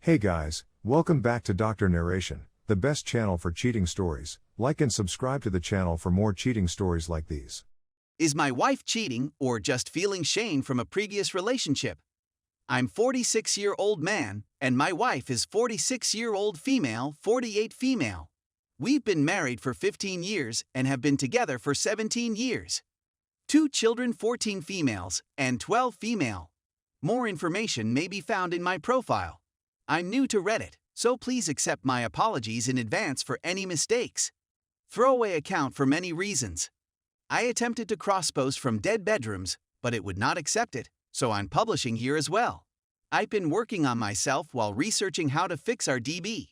Hey guys, welcome back to Dr. Narration, the best channel for cheating stories. Like and subscribe to the channel for more cheating stories like these. Is my wife cheating or just feeling shame from a previous relationship? I'm 46-year-old man, and my wife is 46-year-old female, 48 female. We've been married for 15 years and have been together for 17 years. 2 children, 14 females and 12 female. More information may be found in my profile. I'm new to Reddit, so please accept my apologies in advance for any mistakes. Throwaway account for many reasons. I attempted to cross-post from dead bedrooms, but it would not accept it, so I'm publishing here as well. I've been working on myself while researching how to fix our DB.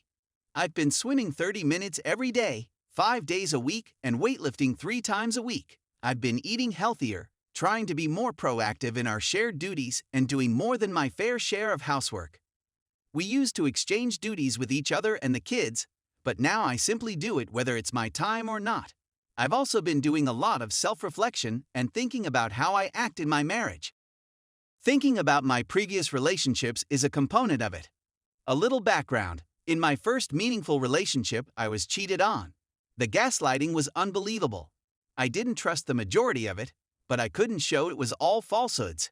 I've been swimming 30 minutes every day, 5 days a week, and weightlifting 3 times a week. I've been eating healthier, trying to be more proactive in our shared duties, and doing more than my fair share of housework. We used to exchange duties with each other and the kids, but now I simply do it whether it's my time or not. I've also been doing a lot of self-reflection and thinking about how I act in my marriage. Thinking about my previous relationships is a component of it. A little background. In my first meaningful relationship, I was cheated on. The gaslighting was unbelievable. I didn't trust the majority of it, but I couldn't show it was all falsehoods.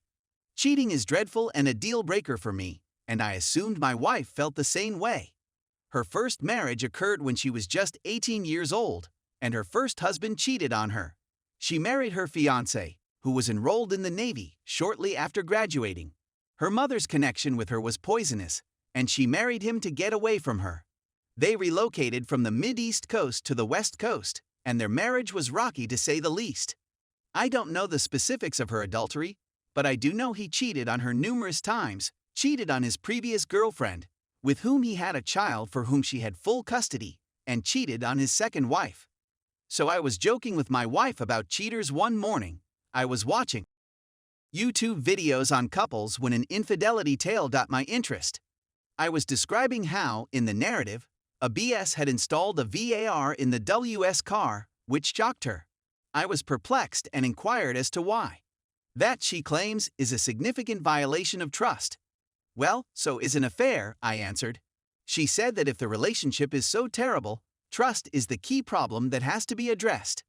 Cheating is dreadful and a deal breaker for me, and I assumed my wife felt the same way. Her first marriage occurred when she was just 18 years old, and her first husband cheated on her. She married her fiancé, who was enrolled in the Navy shortly after graduating. Her mother's connection with her was poisonous, and she married him to get away from her. They relocated from the Mid-East Coast to the West Coast, and their marriage was rocky to say the least. I don't know the specifics of her adultery, but I do know he cheated on her numerous times, cheated on his previous girlfriend, with whom he had a child for whom she had full custody, and cheated on his second wife. So I was joking with my wife about cheaters one morning. I was watching YouTube videos on couples when an infidelity tale got my interest. I was describing how, in the narrative, a BS had installed a VAR in the WS car, which shocked her. I was perplexed and inquired as to why. That, she claims, is a significant violation of trust. Well, so is an affair, I answered. She said that if the relationship is so terrible, trust is the key problem that has to be addressed.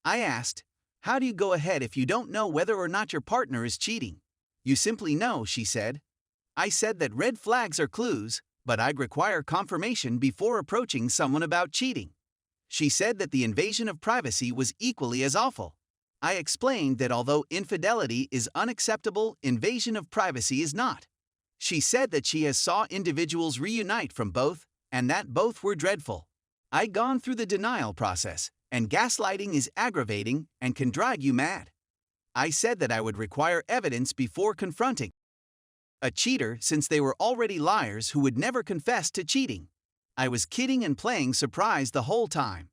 I asked, how do you go ahead if you don't know whether or not your partner is cheating? You simply know, she said. I said that red flags are clues, but I'd require confirmation before approaching someone about cheating. She said that the invasion of privacy was equally as awful. I explained that although infidelity is unacceptable, invasion of privacy is not. She said that she has saw individuals reunite from both, and that both were dreadful. I'd gone through the denial process, and gaslighting is aggravating and can drive you mad. I said that I would require evidence before confronting a cheater since they were already liars who would never confess to cheating. I was kidding and playing surprise the whole time.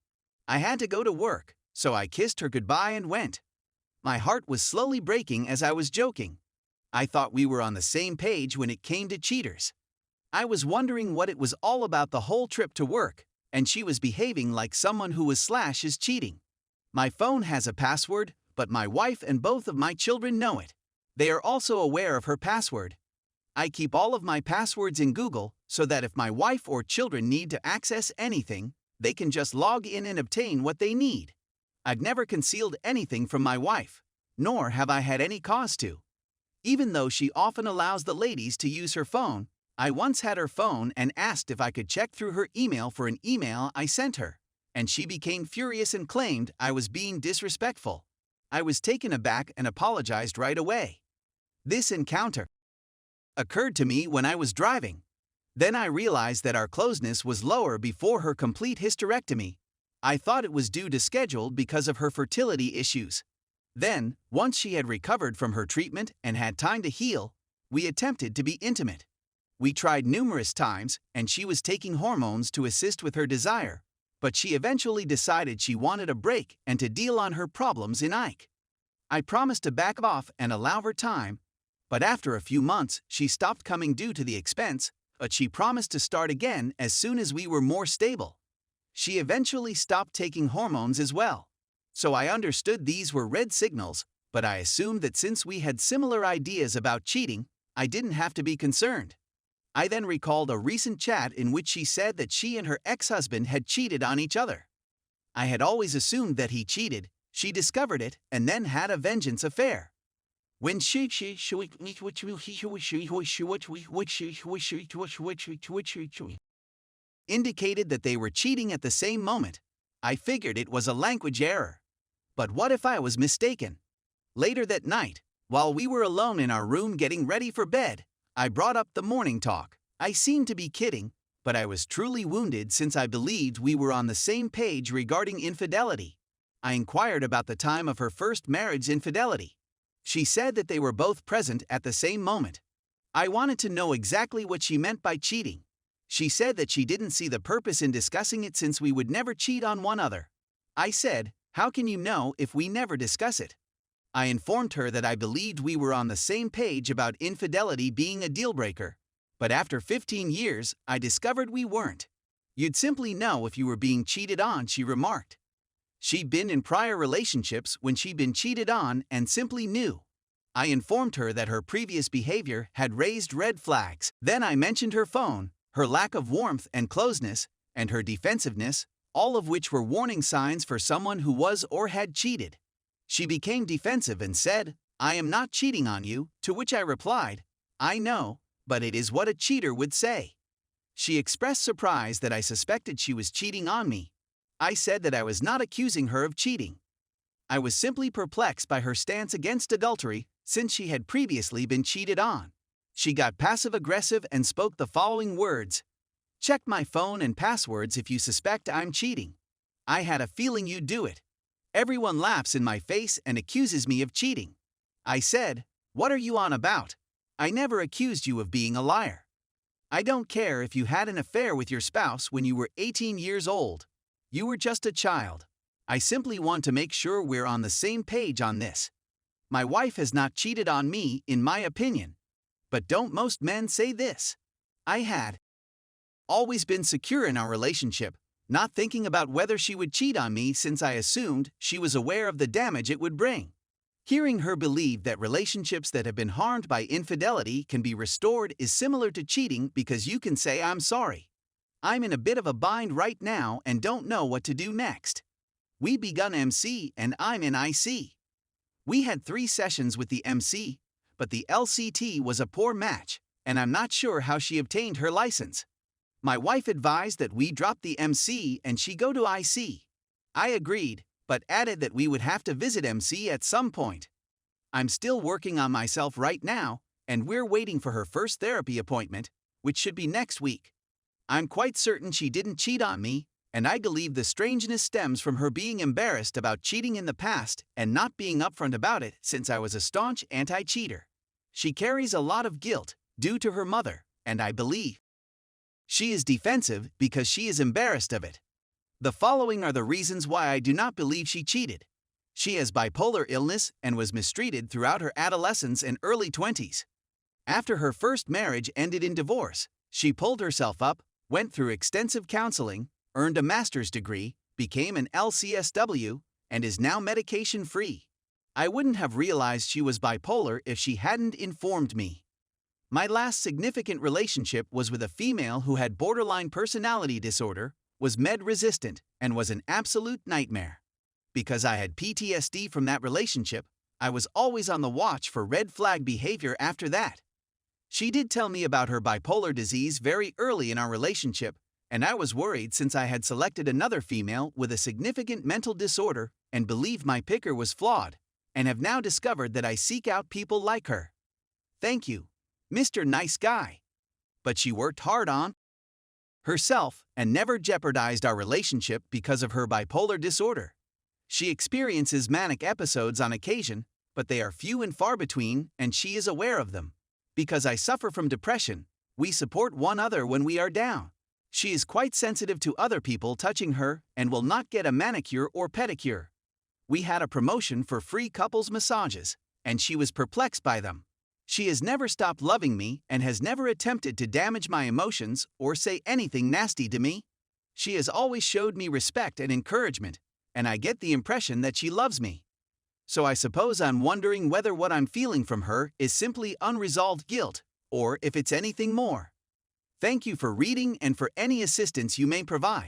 I had to go to work, so I kissed her goodbye and went. My heart was slowly breaking as I was joking. I thought we were on the same page when it came to cheaters. I was wondering what it was all about the whole trip to work, and she was behaving like someone who was / is cheating. My phone has a password, but my wife and both of my children know it. They are also aware of her password. I keep all of my passwords in Google so that if my wife or children need to access anything, they can just log in and obtain what they need. I've never concealed anything from my wife, nor have I had any cause to. Even though she often allows the ladies to use her phone, I once had her phone and asked if I could check through her email for an email I sent her, and she became furious and claimed I was being disrespectful. I was taken aback and apologized right away. This encounter occurred to me when I was driving. Then I realized that our closeness was lower before her complete hysterectomy. I thought it was due to schedule because of her fertility issues. Then, once she had recovered from her treatment and had time to heal, we attempted to be intimate. We tried numerous times, and she was taking hormones to assist with her desire, but she eventually decided she wanted a break and to deal on her problems in Ike. I promised to back off and allow her time, but after a few months she stopped coming due to the expense, but she promised to start again as soon as we were more stable. She eventually stopped taking hormones as well. So I understood these were red signals, but I assumed that since we had similar ideas about cheating, I didn't have to be concerned. I then recalled a recent chat in which she said that she and her ex-husband had cheated on each other. I had always assumed that he cheated, she discovered it, and then had a vengeance affair. When she indicated that they were cheating at the same moment, I figured it was a language error. But what if I was mistaken? Later that night, while we were alone in our room getting ready for bed, I brought up the morning talk. I seemed to be kidding, but I was truly wounded since I believed we were on the same page regarding infidelity. I inquired about the time of her first marriage's infidelity. She said that they were both present at the same moment. I wanted to know exactly what she meant by cheating. She said that she didn't see the purpose in discussing it since we would never cheat on one another. I said, "How can you know if we never discuss it?" I informed her that I believed we were on the same page about infidelity being a deal-breaker. But after 15 years, I discovered we weren't. "You'd simply know if you were being cheated on," she remarked. She'd been in prior relationships when she'd been cheated on and simply knew. I informed her that her previous behavior had raised red flags. Then I mentioned her phone, her lack of warmth and closeness, and her defensiveness, all of which were warning signs for someone who was or had cheated. She became defensive and said, "I am not cheating on you," to which I replied, "I know, but it is what a cheater would say." She expressed surprise that I suspected she was cheating on me. I said that I was not accusing her of cheating. I was simply perplexed by her stance against adultery since she had previously been cheated on. She got passive-aggressive and spoke the following words: "Check my phone and passwords if you suspect I'm cheating. I had a feeling you'd do it. Everyone laughs in my face and accuses me of cheating." I said, "What are you on about? I never accused you of being a liar. I don't care if you had an affair with your spouse when you were 18 years old. You were just a child. I simply want to make sure we're on the same page on this. My wife has not cheated on me, in my opinion. But don't most men say this? I had always been secure in our relationship, not thinking about whether she would cheat on me since I assumed she was aware of the damage it would bring." Hearing her believe that relationships that have been harmed by infidelity can be restored is similar to cheating because you can say, "I'm sorry. I'm in a bit of a bind right now and don't know what to do next. We begun MC and I'm in IC. We had 3 sessions with the MC, but the LCT was a poor match, and I'm not sure how she obtained her license. My wife advised that we drop the MC and she go to IC. I agreed, but added that we would have to visit MC at some point. I'm still working on myself right now, and we're waiting for her first therapy appointment, which should be next week. I'm quite certain she didn't cheat on me, and I believe the strangeness stems from her being embarrassed about cheating in the past and not being upfront about it since I was a staunch anti-cheater. She carries a lot of guilt due to her mother, and I believe she is defensive because she is embarrassed of it. The following are the reasons why I do not believe she cheated. She has bipolar illness and was mistreated throughout her adolescence and early 20s. After her first marriage ended in divorce, she pulled herself up, went through extensive counseling, earned a master's degree, became an LCSW, and is now medication-free. I wouldn't have realized she was bipolar if she hadn't informed me. My last significant relationship was with a female who had borderline personality disorder, was med-resistant, and was an absolute nightmare. Because I had PTSD from that relationship, I was always on the watch for red flag behavior after that. She did tell me about her bipolar disease very early in our relationship, and I was worried since I had selected another female with a significant mental disorder and believed my picker was flawed, and have now discovered that I seek out people like her. Thank you, Mr. Nice Guy. But she worked hard on herself and never jeopardized our relationship because of her bipolar disorder. She experiences manic episodes on occasion, but they are few and far between, and she is aware of them. Because I suffer from depression, we support one another when we are down. She is quite sensitive to other people touching her and will not get a manicure or pedicure. We had a promotion for free couples massages, and she was perplexed by them. She has never stopped loving me and has never attempted to damage my emotions or say anything nasty to me. She has always showed me respect and encouragement, and I get the impression that she loves me. So I suppose I'm wondering whether what I'm feeling from her is simply unresolved guilt, or if it's anything more. Thank you for reading and for any assistance you may provide.